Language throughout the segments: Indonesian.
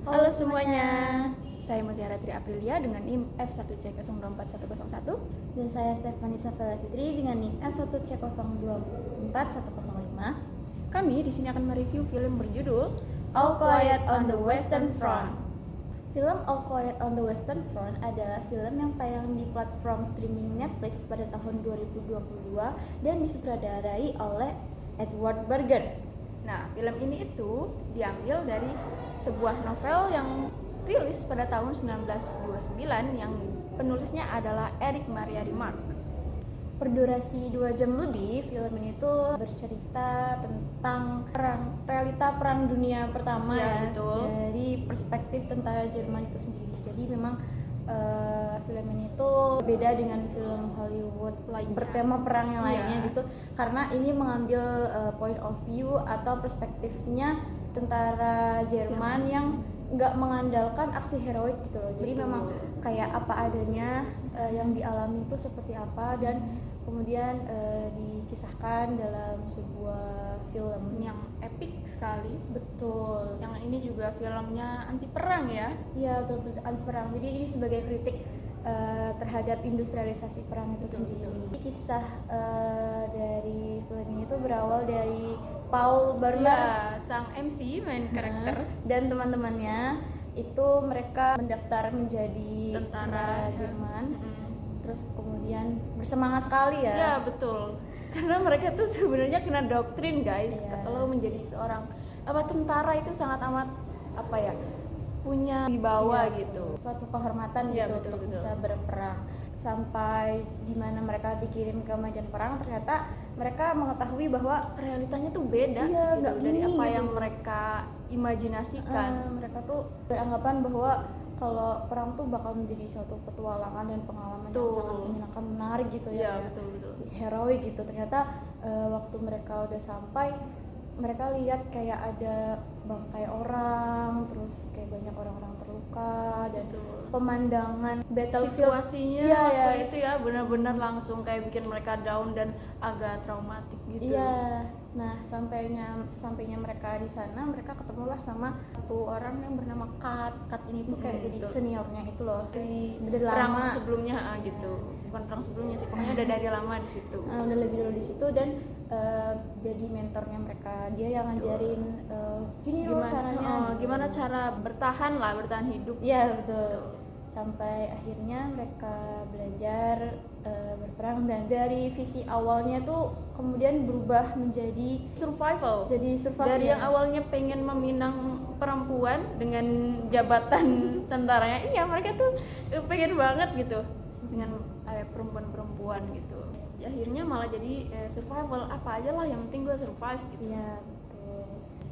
Halo semuanya, saya Mutiara Tri Aprilia dengan NIM F1C024101. Dan saya Stephanie Safela Fitri dengan NIM F1C024105. Kami di sini akan mereview film berjudul All Quiet on the Western Front. Film All Quiet on the Western Front adalah film yang tayang di platform streaming Netflix pada tahun 2022 dan disutradarai oleh Edward Bergen. Nah, film ini itu diambil dari sebuah novel yang rilis pada tahun 1929 yang penulisnya adalah Erich Maria Remarque. Berdurasi 2 jam lebih, film ini tuh bercerita tentang realita perang dunia pertama Ya, betul. dari perspektif tentara Jerman itu sendiri. Jadi memang film ini tuh beda dengan film Hollywood Lainnya. bertema perang yang lainnya Iya. gitu, karena ini mengambil point of view atau perspektifnya tentara Jerman yang nggak mengandalkan aksi heroik gitu loh. Jadi Betul. memang kayak apa adanya, yang dialami itu seperti apa, dan kemudian dikisahkan dalam sebuah film Yang epic sekali. betul. Yang ini juga filmnya anti perang ya. Iya, betul, anti perang. Jadi ini sebagai kritik terhadap industrialisasi perang itu sendiri. Kisah dari film ini itu berawal dari Paul Barnard Ya, sang MC main karakter dan teman-temannya itu mereka mendaftar menjadi tentara Jerman. Terus kemudian bersemangat sekali ya. Ya betul, karena mereka tuh sebenarnya kena doktrin guys. Iya. Kalau menjadi seorang tentara itu sangat amat punya wibawa Iya, gitu. suatu kehormatan Iya, gitu betul, untuk betul. bisa berperang. Sampai di mana mereka dikirim ke medan perang, ternyata mereka mengetahui bahwa Realitanya tuh beda Iya, gitu, nggak dari gini apa gitu. yang mereka imajinasikan. mereka tuh beranggapan bahwa kalau perang tuh bakal menjadi suatu petualangan dan pengalaman yang Betul. sangat menyenangkan, menarik gitu Iya, ya. betul. Heroik gitu. Ternyata waktu mereka udah sampai, mereka lihat kayak ada bangkai orang, terus kayak banyak orang-orang terluka, dan Betul. pemandangan battlefield Situasinya Iya, waktu iya. itu ya benar-benar langsung kayak bikin mereka down dan agak traumatik gitu. Iya. Nah, sesampainya mereka di sana, mereka ketemulah sama satu orang yang bernama Kat. Kat ini tuh kayak jadi betul. seniornya itu loh. Dari Perang lama. sebelumnya gitu. Bukan perang sebelumnya sih, pokoknya udah dari lama di situ. Udah lebih dulu di situ, dan jadi mentornya mereka. Dia yang ngajarin gini loh caranya. Gimana cara bertahan hidup. Iya, betul. Sampai akhirnya mereka belajar berperang, dan dari visi awalnya tuh kemudian berubah menjadi Survival. jadi survival. Dari yang awalnya pengen meminang perempuan dengan jabatan tentaranya, iya mereka tuh pengen banget gitu dengan perempuan-perempuan gitu. Akhirnya malah jadi survival, apa aja lah yang penting gue survive gitu. Iya, betul.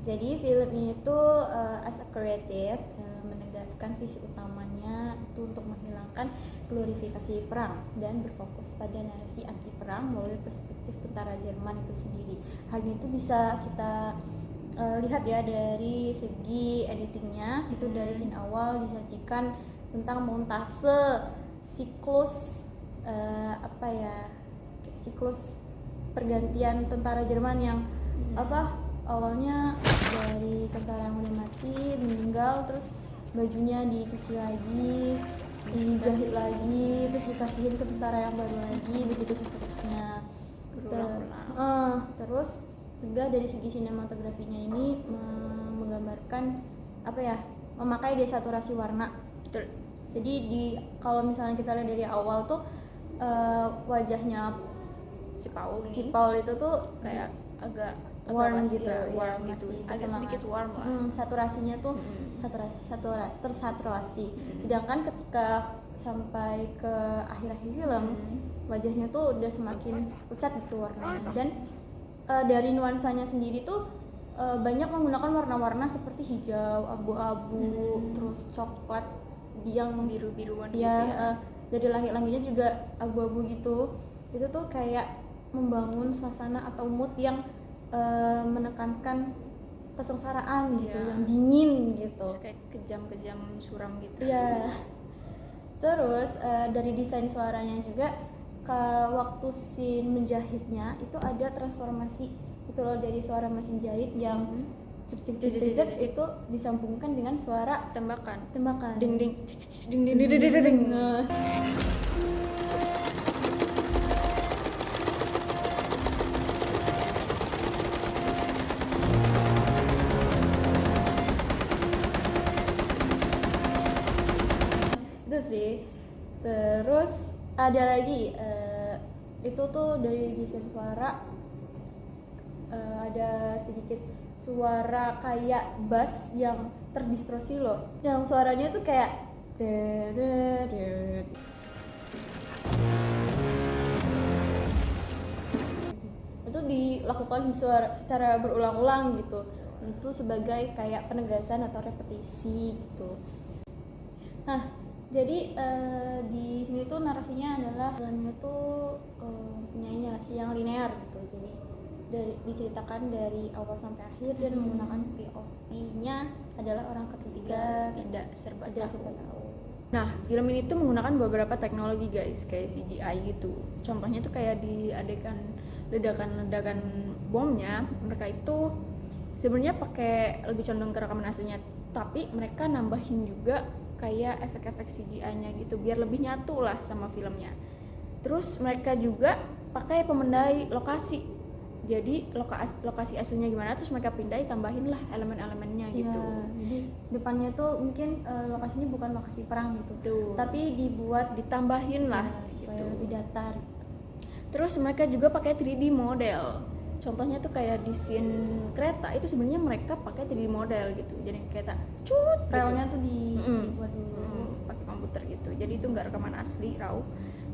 Jadi film ini tuh as a creative menegaskan visi utamanya itu untuk menghilangkan glorifikasi perang dan berfokus pada narasi anti perang melalui perspektif tentara Jerman itu sendiri. Hal ini tuh bisa kita lihat ya dari segi editingnya. Itu dari scene awal disajikan tentang montase siklus siklus pergantian tentara Jerman yang awalnya dari tentara yang udah mati meninggal, terus bajunya dicuci lagi, dijahit lagi, terus dikasihin ke tentara yang baru lagi, begitu seterusnya. Terus juga dari segi sinematografinya ini menggambarkan memakai desaturasi warna. Betul. Jadi kalau misalnya kita lihat dari awal tuh wajahnya Si Paul itu tuh kayak agak warm masih, gitu, warm ya, gitu. masih Agak bersemangat. sedikit warm lah. Saturasinya tuh tersaturasi. Sedangkan ketika sampai ke akhir-akhir film, wajahnya tuh udah semakin pucat gitu warnanya. Dan dari nuansanya sendiri tuh banyak menggunakan warna-warna seperti hijau, abu-abu, terus coklat yang Biru-biruan ya, gitu ya. dari langit-langitnya juga abu-abu gitu. Itu tuh kayak membangun suasana atau mood yang menekankan kesengsaraan gitu, Iya. yang dingin gitu. Terus kayak kejam-kejam suram gitu. Iya. Terus dari desain suaranya juga, ke waktu scene menjahitnya itu ada transformasi itu loh, dari suara mesin jahit yang cek cek cek cek cek, itu disambungkan dengan suara tembakan ding ding ding ding ding ding ding ding. Nah, itu sih. Terus ada lagi itu tuh dari desain suara, ada sedikit suara kayak bass yang terdistorsi loh, yang suaranya tuh kayak dededed. Itu dilakukan secara berulang-ulang gitu. Itu sebagai kayak penegasan atau repetisi gitu. Nah, jadi di sini tuh narasinya adalah filmnya tuh punya narasi yang linear gitu. Jadi diceritakan dari awal sampai akhir dan menggunakan POV-nya adalah orang ketiga, tidak serba tidak tahu. serba tahu. Nah, film ini tuh menggunakan beberapa teknologi guys, kayak CGI gitu. Contohnya tuh kayak di adegan ledakan bomnya, mereka itu sebenarnya pakai lebih condong ke rekaman aslinya, tapi mereka nambahin juga kayak efek-efek CGI-nya gitu, biar lebih nyatu lah sama filmnya. Terus mereka juga pakai pemendai lokasi. Jadi lokasi aslinya gimana, terus mereka pindahin, tambahin lah elemen-elemennya gitu. Ya, jadi depannya tuh mungkin lokasinya bukan lokasi perang gitu, Tuh. tapi dibuat Ditambahin lah supaya gitu. lebih datar. Terus mereka juga pakai 3D model. Contohnya tuh kayak di scene kereta itu sebenarnya mereka pakai 3D model gitu. Jadi kereta cut Relnya gitu. tuh dibuat dulu. Pakai komputer gitu. Jadi itu nggak rekaman asli raw.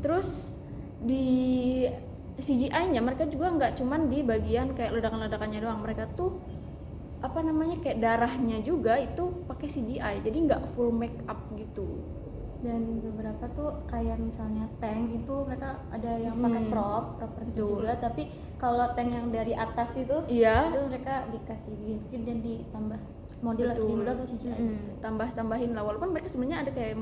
Terus di CGI-nya mereka juga nggak cuman di bagian kayak ledakan-ledakannya doang. Mereka tuh kayak darahnya juga itu pakai CGI. Jadi nggak full make up gitu. Dan beberapa tuh kayak misalnya tank itu mereka ada yang pakai properti Betul. juga, tapi kalau tank yang dari atas itu Iya. itu mereka dikasih green screen dan ditambah model atau Betul. model atau CGI gitu. Tambahin lah, walaupun mereka sebenarnya ada kayak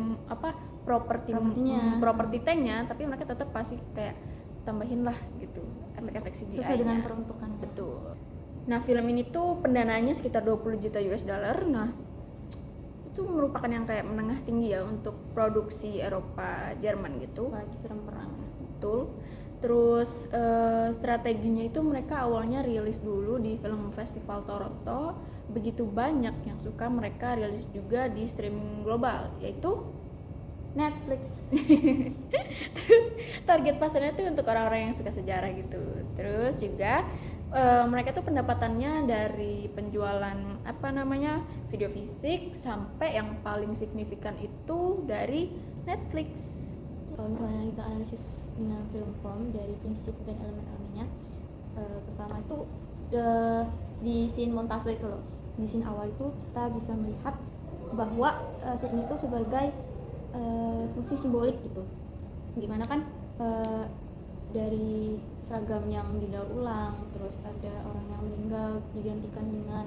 Propertinya. properti tanknya, tapi mereka tetap pasti kayak tambahin lah gitu efek-efek CGI-nya. Sesuai dengan peruntukannya. Betul. Nah, film ini tuh pendanaannya sekitar 20 juta US dollar. Nah, itu merupakan yang kayak menengah tinggi ya untuk produksi Eropa Jerman gitu. Apalagi film perang ya. Betul. Terus strateginya itu mereka awalnya rilis dulu di film festival Toronto. Begitu banyak yang suka, mereka rilis juga di streaming global, yaitu Netflix. terus target pasarnya tuh untuk orang-orang yang suka sejarah gitu. Terus juga mereka tuh pendapatannya dari penjualan video fisik sampai yang paling signifikan itu dari Netflix. Kalau misalnya kita analisis dengan film form dari prinsip dan elemen-elemennya, pertama itu di scene montase itu loh, di scene awal itu kita bisa melihat bahwa scene itu sebagai fungsi simbolik gitu, dimana kan dari seragam yang didaur ulang, terus ada orang yang meninggal digantikan dengan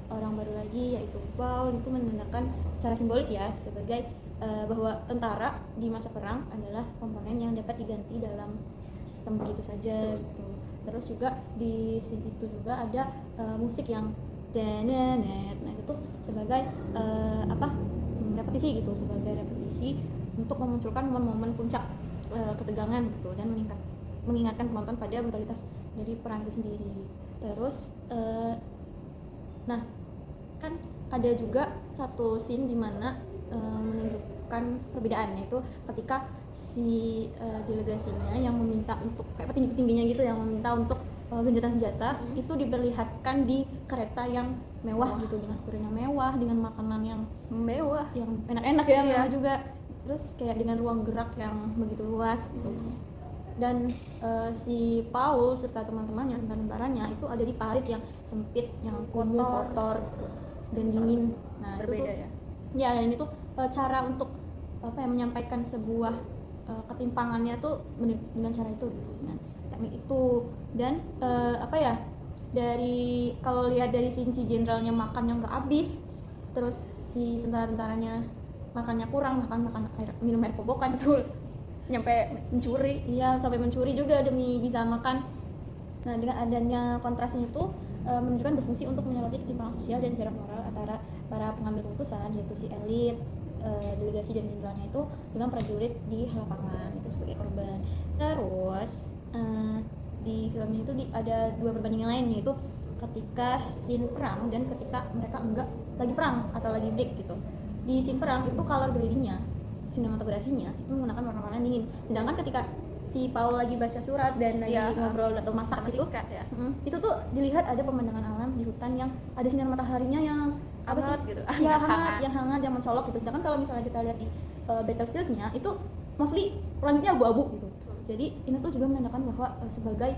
orang baru lagi yaitu Paul, itu menandakan secara simbolik ya sebagai bahwa tentara di masa perang adalah komponen yang dapat diganti dalam sistem begitu saja gitu. Terus juga di scene itu juga ada musik yang denenet, nah itu tuh sebagai repetisi gitu, sebagai repetisi untuk memunculkan momen-momen puncak ketegangan gitu dan mengingatkan penonton pada brutalitas dari perang itu sendiri. Terus nah kan ada juga satu scene di mana menunjukkan perbedaannya itu ketika si delegasinya yang meminta untuk kayak petinggi-petingginya gitu yang meminta untuk gencatan senjata itu diperlihatkan di kereta yang mewah gitu, dengan kurirnya mewah, dengan makanan yang Mewah. yang enak-enak ya, Iya. mewah juga, terus kayak dengan ruang gerak yang begitu luas gitu. Dan si Paul serta teman-temannya, tentaranya itu ada di parit yang sempit, yang kumuh, kotor gitu, dan dingin. Nah Berbeda itu tuh, ya. dan ini tuh cara untuk menyampaikan sebuah ketimpangannya tuh dengan cara itu gitu, dengan teknik itu. Dan dari kalau lihat dari si jenderalnya makannya nggak habis, terus si tentara-tentaranya makannya kurang, bahkan minum air kobokan betul, Nyampe mencuri. iya sampai mencuri juga demi bisa makan. Nah dengan adanya kontrasnya itu menunjukkan berfungsi untuk menyoroti ketimpangan sosial dan jarak moral antara para pengambil keputusan, yaitu si elit, delegasi dan jenderalnya itu dengan prajurit di lapangan itu sebagai korban. Terus di film ini tuh ada dua perbandingan lain, yaitu ketika scene perang dan ketika mereka enggak lagi perang atau lagi break gitu. Di scene perang itu color gradingnya, sinematografinya itu menggunakan warna-warna dingin, sedangkan ketika si Paul lagi baca surat dan lagi ngobrol atau masak itu ya. Itu tuh dilihat ada pemandangan alam di hutan yang ada sinar mataharinya yang hangat gitu. Ya hangat yang mencolok gitu. Sedangkan kalau misalnya kita lihat di Battlefield-nya itu mostly langitnya abu-abu gitu. Jadi ini tuh juga menandakan bahwa sebagai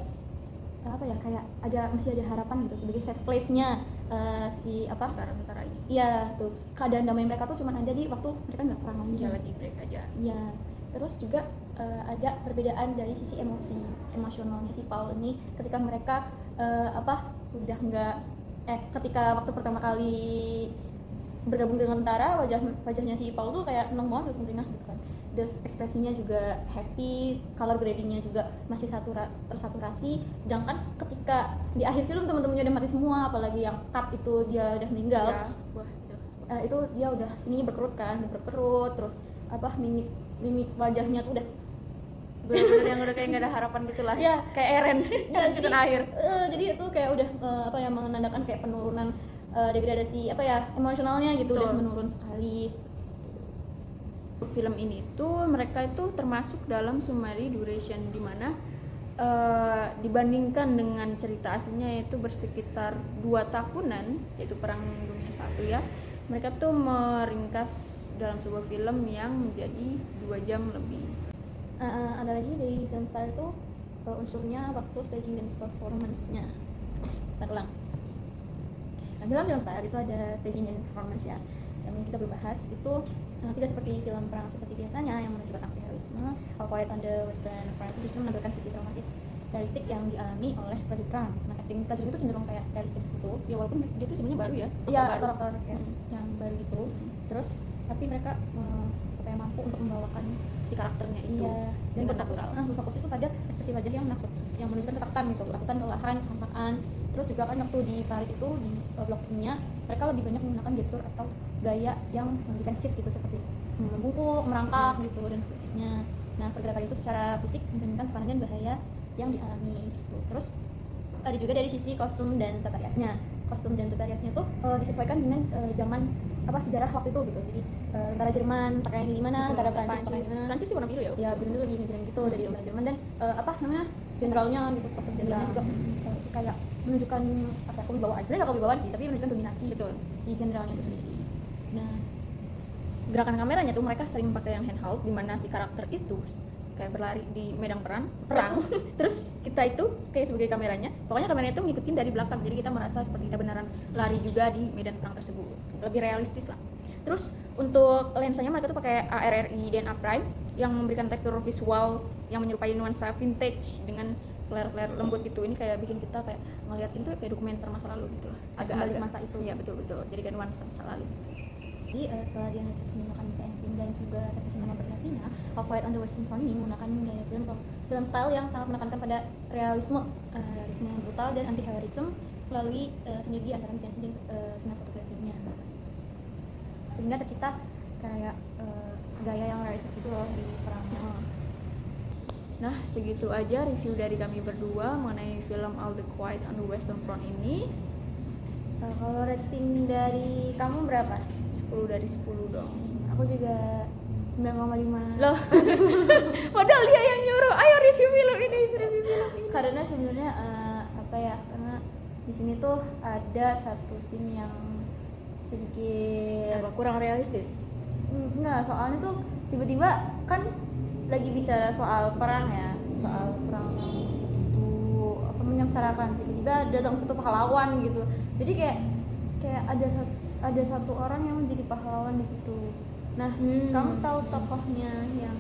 masih ada harapan gitu, sebagai safe place-nya si tentara ini. Iya tuh, keadaan damai mereka tuh cuma ada di waktu mereka nggak perang lagi. Ya lagi break aja. Ya, terus juga ada perbedaan dari sisi emosionalnya si Paul ini ketika mereka udah nggak ketika waktu pertama kali bergabung dengan tentara, wajahnya si Paul tuh kayak seneng banget, terus sumringah gitu kan. Terus ekspresinya juga happy, color gradingnya juga masih tersaturasi. Sedangkan ketika di akhir film teman-temannya udah mati semua, apalagi yang cut itu dia udah meninggal ya, itu dia udah sininya berkerut, terus mimik wajahnya tuh udah bener-bener yang udah kayak nggak ada harapan gitulah ya, kayak Eren season akhir. Jadi itu kayak udah menandakan kayak penurunan degradasi emosionalnya gitu, udah menurun sekali. Film ini tuh mereka itu termasuk dalam summary duration, dimana dibandingkan dengan cerita aslinya yaitu bersekitar 2 tahunan, yaitu Perang Dunia I ya, mereka tuh meringkas dalam sebuah film yang menjadi 2 jam lebih. Ada lagi dari film Star itu unsurnya waktu staging dan performance-nya. Ulang. Nah, dalam film Star itu ada staging dan performance ya. Yang kita belum bahas itu tidak seperti film perang seperti biasanya yang menunjukkan aksi heroisme. All Quiet on the Western Front justru menampilkan sisi traumatis realistik yang dialami oleh prajurit perang. Nah, acting prajurit itu cenderung kayak realistis gitu. Ya walaupun dia tuh sebenarnya baru ya. Iya, aktor-aktor yang baru gitu. Terus tapi mereka mampu untuk membawakan si karakternya itu. Iya, dan berfokus itu pada ekspresi wajah yang menakut, yang menunjukkan ketakutan gitu, kelelahan, kehampaan. Terus juga kan waktu di parade itu di blockingnya mereka lebih banyak menggunakan gestur atau gaya yang defensif gitu, seperti membungkuk, merangkak gitu dan sebagainya. Nah, pergerakan itu secara fisik mencerminkan tekanan dan bahaya yang dialami gitu. Terus ada juga dari sisi kostum dan tata riasnya. Kostum dan tata riasnya tuh disesuaikan dengan zaman sejarah waktu itu gitu. Jadi antara Jerman pakaian gimana, antara Prancis sih warna biru ya. Ya biru lebih ngejelang gitu dari antara Jerman dan jenderalnya gitu, kostum jenderalnya juga kayak menunjukkan kewibawaan. Sebenarnya nggak kewibawaan sih, tapi menunjukkan dominasi gitu si jenderalnya itu sendiri. Nah, gerakan kameranya tuh mereka sering pakai yang handheld, di mana si karakter itu kayak berlari di medan perang terus kita itu kayak sebagai kameranya, pokoknya kameranya itu ngikutin dari belakang, jadi kita merasa seperti kita beneran lari juga di medan perang tersebut, lebih realistis lah. Terus untuk lensanya mereka tuh pakai ARRI dan A prime yang memberikan tekstur visual yang menyerupai nuansa vintage dengan flare-flare lembut gitu. Ini kayak bikin kita kayak ngeliat itu kayak dokumenter masa lalu gitu lah, agak masa itu. Iya betul, jadi kayak nuansa masa lalu gitu. Jadi setelah dianalisis menggunakan desain dan juga teknik sinematografinya, All Quiet on the Western Front ini menggunakan gaya film style yang sangat menekankan pada realisme yang brutal dan anti heroisme melalui sinergi antara desain dan sinematografinya, sehingga tercipta kayak gaya yang realistis gitu loh di perangnya. Nah, segitu aja review dari kami berdua mengenai film All Quiet on the Western Front ini. Kalau rating dari kamu berapa? 10 dari 10 dong. Aku juga 9,5. Loh. Padahal dia yang nyuruh, ayo review film ini. Karena sebenarnya karena di sini tuh ada satu scene yang sedikit kurang realistis. Enggak, soalnya tuh tiba-tiba kan lagi bicara soal perang ya, soal perang yang begitu menyengsarakan, tiba-tiba datang satu pahlawan gitu. Jadi kayak ada satu orang yang menjadi pahlawan di situ. Nah, kamu tahu tokohnya yang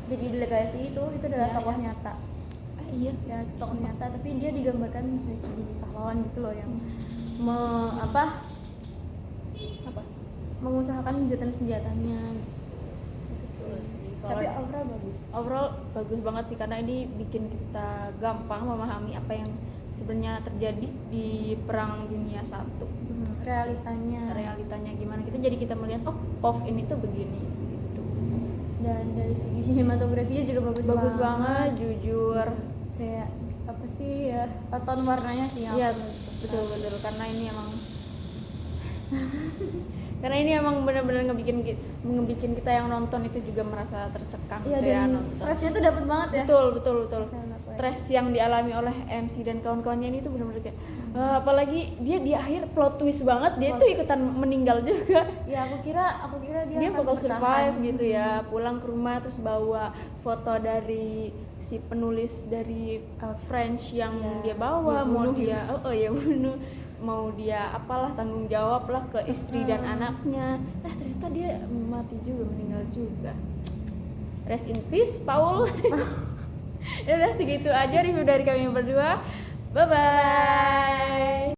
jadi delegasi itu adalah tokoh nyata. Iya, ya tokoh nyata, tapi dia digambarkan jadi pahlawan gitu loh, yang mengusahakan senjatanya gitu sih. Tapi overall bagus banget sih, karena ini bikin kita gampang memahami apa yang sebenarnya terjadi di Perang Dunia I. Realitanya gimana, kita melihat oh POV ini tuh begini gitu. Dan dari segi sinematografinya juga bagus banget jujur. Kayak apa sih ya, tata warnanya sih yang Iya, aku suka. betul karena ini emang benar-benar ngebikin kita yang nonton itu juga merasa tercekang Iya, gitu ya, dan nonton. stresnya tuh dapat banget ya. Betul. Stres yang dialami oleh MC dan kawan-kawannya ini tuh benar-benar kayak apalagi dia di akhir plot twist banget, dia tuh ikutan meninggal juga. Ya aku kira Dia akan bakal bertahan. survive gitu ya, pulang ke rumah terus bawa foto dari si penulis dari French yang Ya, dia bawa, dia mau bunuh dia bunuh, mau dia apalah tanggung jawab lah ke istri dan anaknya. Ternyata dia mati juga, meninggal juga. Rest in peace Paul. Ya udah segitu aja review dari kami berdua. Bye bye.